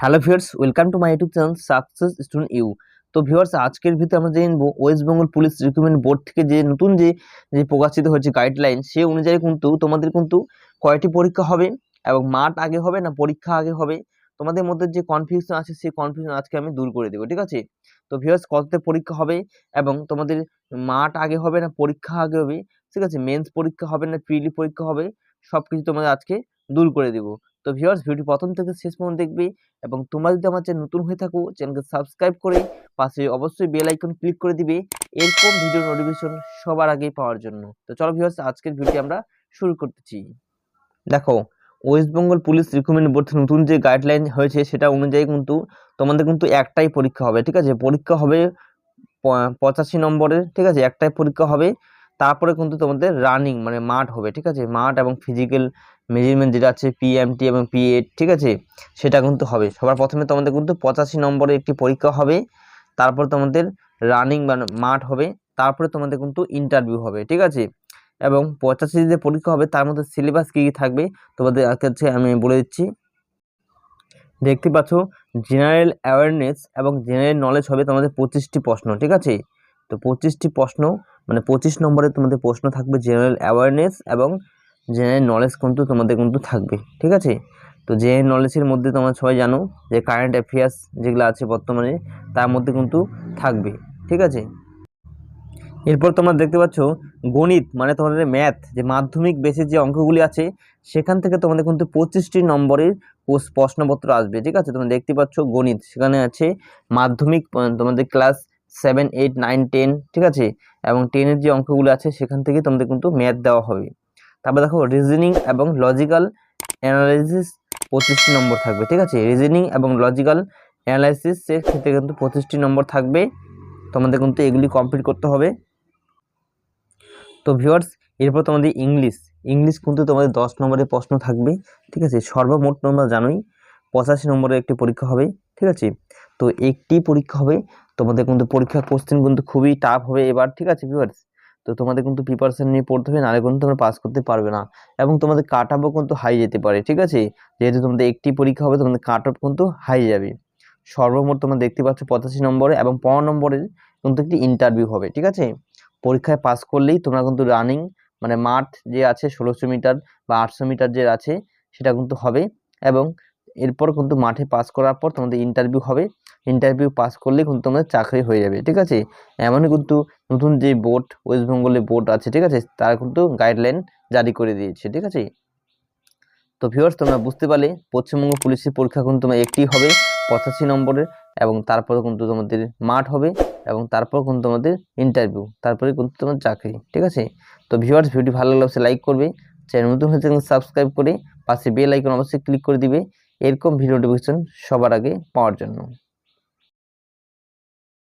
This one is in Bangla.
Hello viewers, welcome to my YouTube channel success student you. তো ভিউয়ার্স, আজকের ভিডিওতে আমরা জেনে নেব West Bengal police recruitment board থেকে যে নতুন যে যে প্রকাশিত হয়েছে গাইডলাইন, সে অনুযায়ী কিন্তু তোমাদের কিন্তু কয়টি পরীক্ষা হবে এবং মাঠ আগে হবে না পরীক্ষা আগে হবে, তোমাদের মধ্যে যে কনফিউশন আছে সেই কনফিউশন আজকে আমি দূর করে দেবো। ঠিক আছে? তো ভিউয়ার্স, কততে পরীক্ষা হবে এবং তোমাদের মাঠ আগে হবে না পরীক্ষা আগে হবে, ঠিক আছে, মেন্স পরীক্ষা হবে না প্রিলি পরীক্ষা হবে, সবকিছু তোমাদের আজকে দূর করে দেবো। তো ভিউয়ার্স, ভিডিও প্রথম থেকে শেষ পর্যন্ত দেখবে এবং তোমরা যদি আমার চ্যানেল নতুন হয়ে থাকো, চ্যানেলকে সাবস্ক্রাইব করে পাশে অবশ্যই বেল আইকন ক্লিক করে দিবে এরকম ভিডিও নোটিফিকেশন সবার আগে পাওয়ার জন্য। তো চলো ভিউয়ার্স, আজকের ভিডিও আমরা শুরু করতেছি। দেখো, West Bengal police recruitment board নতুন যে গাইডলাইন হয়েছে সেটা অনুযায়ী কিন্তু তোমাদের কিন্তু একটাই পরীক্ষা হবে। ঠিক আছে? পরীক্ষা হবে 85 নম্বরের। ঠিক আছে? একটাই পরীক্ষা হবে। তারপরে কিন্তু তোমাদের রানিং মানে মাঠ হবে। ঠিক আছে? মাঠ এবং ফিজিক্যাল মেজারমেন্ট যেটা আছে পিএমটি এবং পিএড, ঠিক আছে, সেটা কিন্তু হবে। সবার প্রথমে তোমাদের কিন্তু 85 নম্বরের একটি পরীক্ষা হবে, তারপর তোমাদের রানিং মানে মাঠ হবে, তারপরে তোমাদের কিন্তু ইন্টারভিউ হবে। ঠিক আছে? এবং 85 যে পরীক্ষা হবে তার মধ্যে সিলেবাস কী কী থাকবে তোমাদের কাছে আমি বলে দিচ্ছি। দেখতে পাচ্ছ, জেনারেল অ্যাওয়ারনেস এবং জেনারেল নলেজ হবে তোমাদের 25টি প্রশ্ন। ঠিক আছে? তো 25টি প্রশ্ন মানে 25 নম্বরে তোমাদের প্রশ্ন থাকবে জেনারেল অ্যাওয়ারনেস এবং জেনারেল নলেজ কিন্তু তোমাদের কিন্তু থাকবে। ঠিক আছে? তো জেনারেল নলেজের মধ্যে তোমরা সবাই জানো যে কারেন্ট অ্যাফেয়ার্স যেগুলো আছে বর্তমানে তার মধ্যে কিন্তু থাকবে। ঠিক আছে? এরপর তোমরা দেখতে পাচ্ছ গণিত মানে তোমাদের ম্যাথ, যে মাধ্যমিক বেসের যে অঙ্কগুলি আছে সেখান থেকে তোমাদের কিন্তু 25টি নম্বরের প্রশ্নপত্র আসবে। ঠিক আছে? তোমরা দেখতে পাচ্ছ গণিত, সেখানে আছে মাধ্যমিক তোমাদের ক্লাস 7, 8, 9, 10, ঠিক আছে, এবং 10-এর যে অঙ্কগুলো আছে সেখান থেকে তোমাদের কিন্তু ম্যাথ দেওয়া হবে। তারপর দেখো রিজনিং এবং লজিক্যাল অ্যানালাইসিস 25টি নম্বর থাকবে। ঠিক আছে? রিজনিং এবং লজিক্যাল অ্যানালাইসিসের ক্ষেত্রে কিন্তু 25টি নম্বর থাকবে, তোমাদের কিন্তু এগুলি কমপ্লিট করতে হবে। তো ভিউয়ার্স, এরপর তোমাদের ইংলিশ কিন্তু তোমাদের 10 নম্বরের প্রশ্ন থাকবে। ঠিক আছে? সর্বমোট তোমরা জানোই 85 নম্বরের একটি পরীক্ষা হবে। ঠিক আছে? তো একটি পরীক্ষা হবে, তোমাদের কিন্তু পরীক্ষার কোশ্চেন কিন্তু খুবই টাফ হবে এবার। ঠিক আছে ভিউয়ার্স? তো তোমাদের কিন্তু প্রিপারেশন নিয়ে পড়তে হবে, নাহলে কিন্তু তোমরা পাস করতে পারবে না এবং তোমাদের কাট অফও কিন্তু হাই যেতে পারে। ঠিক আছে? যেহেতু তোমাদের একটি পরীক্ষা হবে, তোমাদের কাট অফ কিন্তু হাই যাবে। সর্বমোট তোমরা দেখতে পাচ্ছ 85 নম্বরে এবং 15 নম্বরের কিন্তু একটি ইন্টারভিউ হবে। ঠিক আছে? পরীক্ষায় পাস করলেই তোমরা কিন্তু রানিং মানে মাঠ যে আছে 1600 মিটার বা 800 মিটার যে আছে সেটা কিন্তু হবে, এবং এরপর কিন্তু মাঠে পাস করার পর তোমাদের ইন্টারভিউ হবে। ইন্টারভিউ পাস করলেই কিন্তু তোমাদের চাকরি হয়ে যাবে। ঠিক আছে? এমনই কিন্তু নতুন যে বোর্ড ওয়েস্ট বেঙ্গলের বোর্ড আছে, ঠিক আছে, তারা কিন্তু গাইডলাইন জারি করে দিয়েছে। ঠিক আছে? তো ভিউয়ার্স, তোমরা বুঝতে পারলে পশ্চিমবঙ্গ পুলিশের পরীক্ষা কিন্তু তোমার একটি হবে 85 নম্বরের, এবং তারপরে কিন্তু তোমাদের মাঠ হবে, এবং তারপর কিন্তু তোমাদের ইন্টারভিউ, তারপরে কিন্তু তোমার চাকরি। ঠিক আছে? তো ভিউয়ার্স, ভিডিও ভালো লাগলে অবশ্যই লাইক করবে, চ্যানেল নতুন হয়ে থাকলে সাবস্ক্রাইব করে পাশে বেল আইকন অবশ্যই ক্লিক করে দিবে এরকম ভিডিও নোটিফিকেশন সবার আগে পাওয়ার জন্য।